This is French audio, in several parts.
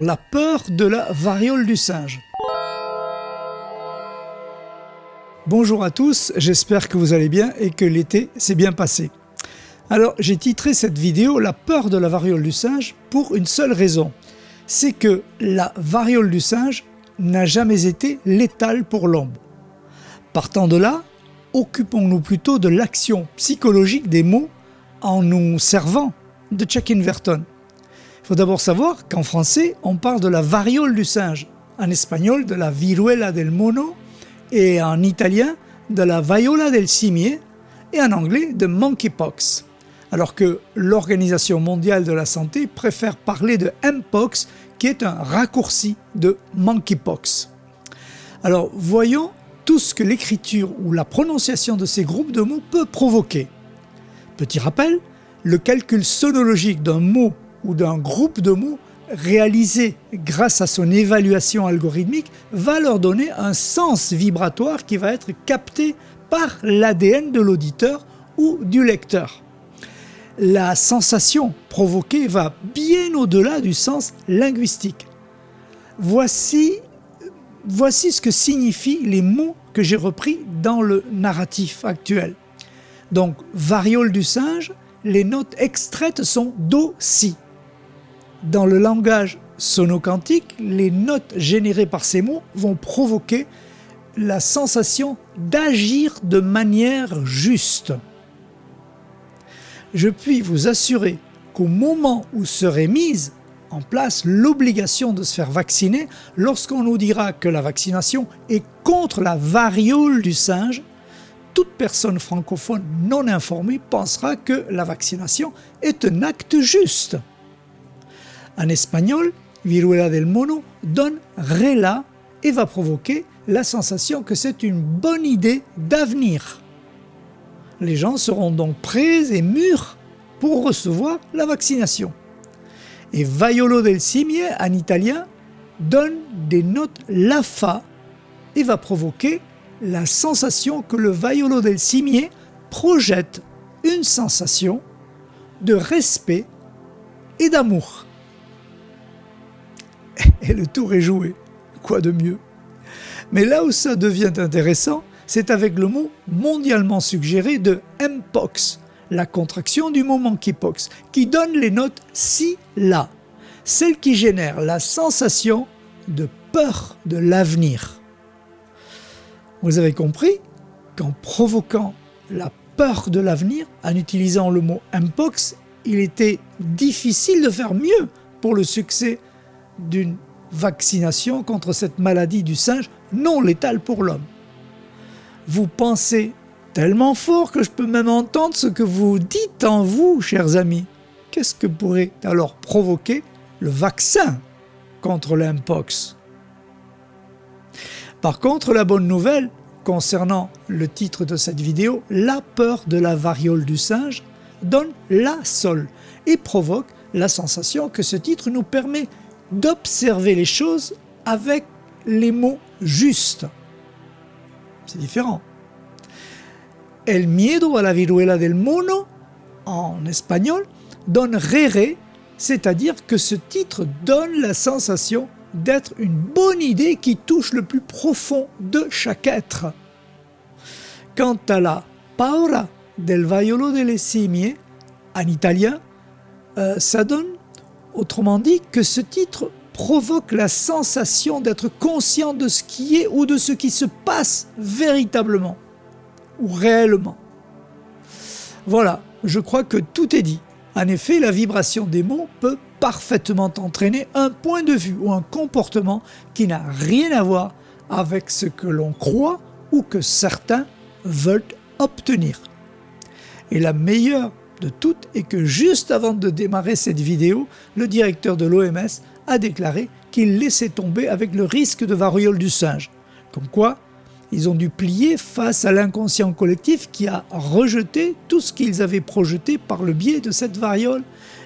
La peur de la variole du singe. Bonjour à tous, j'espère que vous allez bien et que l'été s'est bien passé. Alors j'ai titré cette vidéo « La peur de la variole du singe » pour une seule raison. C'est que la variole du singe n'a jamais été létale pour l'homme. Partant de là, occupons-nous plutôt de l'action psychologique des mots en nous servant de Chuck Inverton. Il faut d'abord savoir qu'en français, on parle de la variole du singe, en espagnol de la viruela del mono et en italien de la vaiola del simie et en anglais de monkeypox. Alors que l'Organisation mondiale de la santé préfère parler de Mpox qui est un raccourci de monkeypox. Alors voyons tout ce que l'écriture ou la prononciation de ces groupes de mots peut provoquer. Petit rappel, le calcul sonologique d'un mot ou d'un groupe de mots réalisé grâce à son évaluation algorithmique va leur donner un sens vibratoire qui va être capté par l'ADN de l'auditeur ou du lecteur. La sensation provoquée va bien au-delà du sens linguistique. Voici ce que signifient les mots que j'ai repris dans le narratif actuel. Donc, variole du singe, les notes extraites sont do, si. Dans le langage sonocantique, les notes générées par ces mots vont provoquer la sensation d'agir de manière juste. Je puis vous assurer qu'au moment où serait mise en place l'obligation de se faire vacciner, lorsqu'on nous dira que la vaccination est contre la variole du singe, toute personne francophone non informée pensera que la vaccination est un acte juste. En espagnol, viruela del mono donne rela et va provoquer la sensation que c'est une bonne idée d'avenir. Les gens seront donc prêts et mûrs pour recevoir la vaccination. Et vaiolo del simie en italien donne des notes la fa et va provoquer la sensation que le vaiolo del simie projette une sensation de respect et d'amour. Et le tour est joué. Quoi de mieux? Mais là où ça devient intéressant, c'est avec le mot mondialement suggéré de Mpox, la contraction du mot monkeypox, qui donne les notes si-la, celle qui génère la sensation de peur de l'avenir. Vous avez compris qu'en provoquant la peur de l'avenir, en utilisant le mot Mpox, il était difficile de faire mieux pour le succès d'une vaccination contre cette maladie du singe non létale pour l'homme. Vous pensez tellement fort que je peux même entendre ce que vous dites en vous, chers amis. Qu'est-ce que pourrait alors provoquer le vaccin contre l'Mpox? Par contre, la bonne nouvelle concernant le titre de cette vidéo, la peur de la variole du singe, donne la sol et provoque la sensation que ce titre nous permet d'observer les choses avec les mots justes. C'est différent. El miedo a la viruela del mono, en espagnol, donne rere, c'est-à-dire que ce titre donne la sensation d'être une bonne idée qui touche le plus profond de chaque être. Quant à la paura del vaiolo delle simie, en italien, ça donne, autrement dit, que ce titre provoque la sensation d'être conscient de ce qui est ou de ce qui se passe véritablement ou réellement. Voilà, je crois que tout est dit. En effet, la vibration des mots peut parfaitement entraîner un point de vue ou un comportement qui n'a rien à voir avec ce que l'on croit ou que certains veulent obtenir. Et la meilleure de toutes est que juste avant de démarrer cette vidéo, le directeur de l'OMS a déclaré qu'il laissait tomber avec le risque de variole du singe. Comme quoi, ils ont dû plier face à l'inconscient collectif qui a rejeté tout ce qu'ils avaient projeté par le biais de cette variole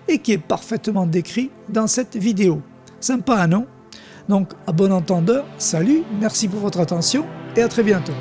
et qui est parfaitement décrit dans cette vidéo. Sympa, non? Donc, à bon entendeur, salut, merci pour votre attention et à très bientôt.